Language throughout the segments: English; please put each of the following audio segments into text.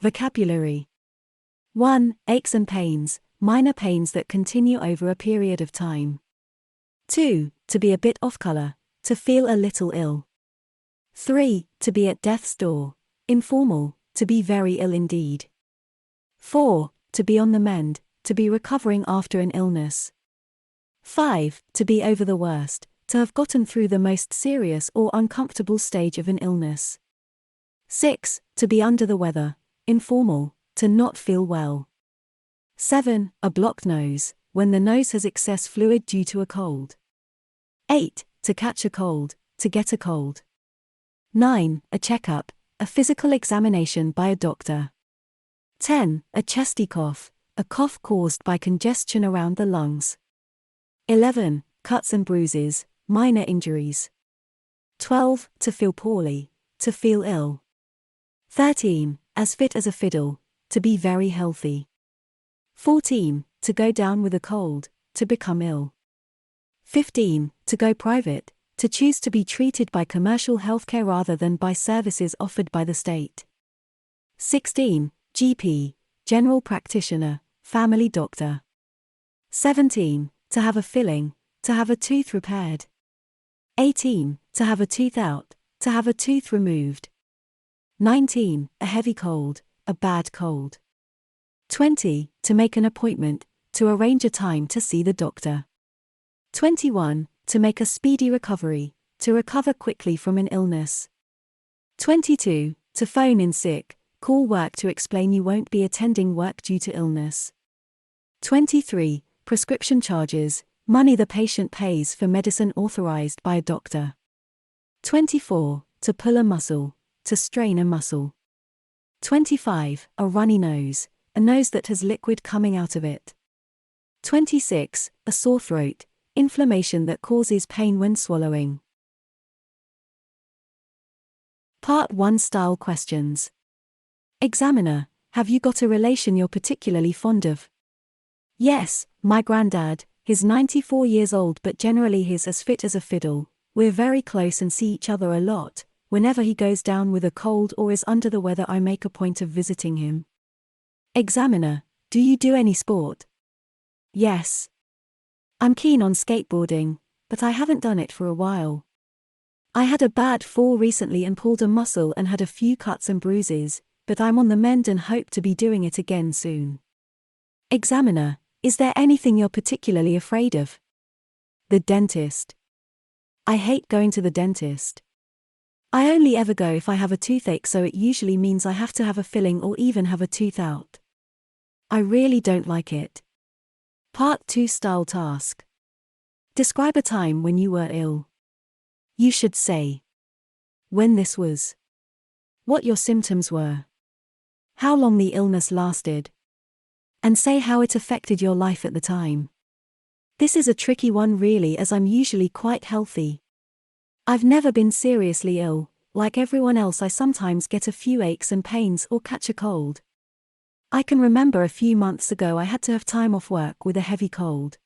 Vocabulary. 1. Aches and pains, minor pains that continue over a period of time. 2. To be a bit off color, to feel a little ill. 3. To be at death's door, informal, to be very ill indeed. 4. To be on the mend, to be recovering after an illness. 5. To be over the worst, to have gotten through the most serious or uncomfortable stage of an illness. 6. To be under the weather, informal, to not feel well. 7. A blocked nose, when the nose has excess fluid due to a cold. 8. To catch a cold, to get a cold. 9. A checkup, a physical examination by a doctor. 10. A chesty cough, a cough caused by congestion around the lungs. 11. Cuts and bruises, minor injuries. 12. To feel poorly, to feel ill. 13. As fit as a fiddle, to be very healthy. 14. To go down with a cold, to become ill. 15. To go private, to choose to be treated by commercial healthcare rather than by services offered by the state. 16. GP, general practitioner, family doctor. 17. To have a filling, to have a tooth repaired. 18. To have a tooth out, to have a tooth removed. 19. A heavy cold, a bad cold. 20. To make an appointment, to arrange a time to see the doctor. 21. To make a speedy recovery, to recover quickly from an illness. 22. To phone in sick, call work to explain you won't be attending work due to illness. 23. Prescription charges, money the patient pays for medicine authorized by a doctor. 24. To pull a muscle, to strain a muscle. 25. A runny nose, a nose that has liquid coming out of it. 26. A sore throat, inflammation that causes pain when swallowing. Part 1 Style Questions. Examiner, have you got a relation you're particularly fond of? Yes, my granddad, he's 94 years old but generally he's as fit as a fiddle. We're very close and see each other a lot. Whenever he goes down with a cold or is under the weather I make a point of visiting him. Examiner, do you do any sport? Yes. I'm keen on skateboarding, but I haven't done it for a while. I had a bad fall recently and pulled a muscle and had a few cuts and bruises, but I'm on the mend and hope to be doing it again soon. Examiner, is there anything you're particularly afraid of? The dentist. I hate going to the dentist. I only ever go if I have a toothache, so it usually means I have to have a filling or even have a tooth out. I really don't like it. Part 2 Style Task. Describe a time when you were ill. You should say when this was, what your symptoms were, how long the illness lasted, and say how it affected your life at the time. This is a tricky one really, as I'm usually quite healthy. I've never been seriously ill. Like everyone else, I sometimes get a few aches and pains or catch a cold. I can remember a few months ago I had to have time off work with a heavy cold.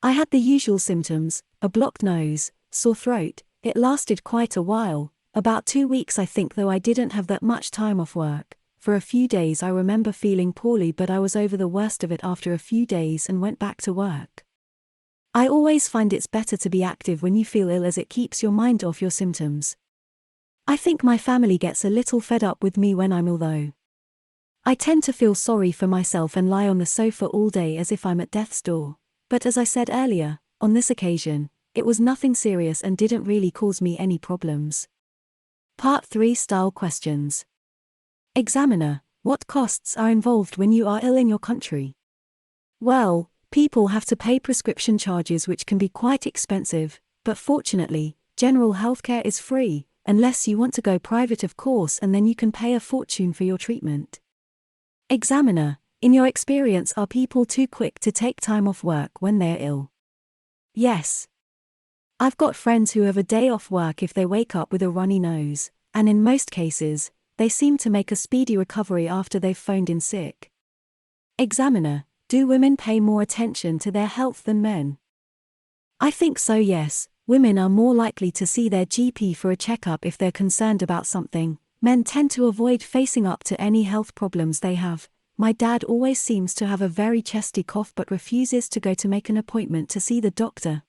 I had the usual symptoms, a blocked nose, sore throat. It lasted quite a while, about 2 weeks I think, though I didn't have that much time off work. For a few days I remember feeling poorly, but I was over the worst of it after a few days and went back to work. I always find it's better to be active when you feel ill, as it keeps your mind off your symptoms. I think my family gets a little fed up with me when I'm ill though. I tend to feel sorry for myself and lie on the sofa all day as if I'm at death's door. But as I said earlier, on this occasion, it was nothing serious and didn't really cause me any problems. Part 3 Style Questions. Examiner, what costs are involved when you are ill in your country? Well, people have to pay prescription charges which can be quite expensive, but fortunately, general healthcare is free, unless you want to go private of course, and then you can pay a fortune for your treatment. Examiner, in your experience, are people too quick to take time off work when they're ill? Yes. I've got friends who have a day off work if they wake up with a runny nose, and in most cases, they seem to make a speedy recovery after they've phoned in sick. Examiner, do women pay more attention to their health than men? I think so, yes. Women are more likely to see their GP for a checkup if they're concerned about something, Men tend to avoid facing up to any health problems they have. My dad always seems to have a very chesty cough but refuses to go to make an appointment to see the doctor.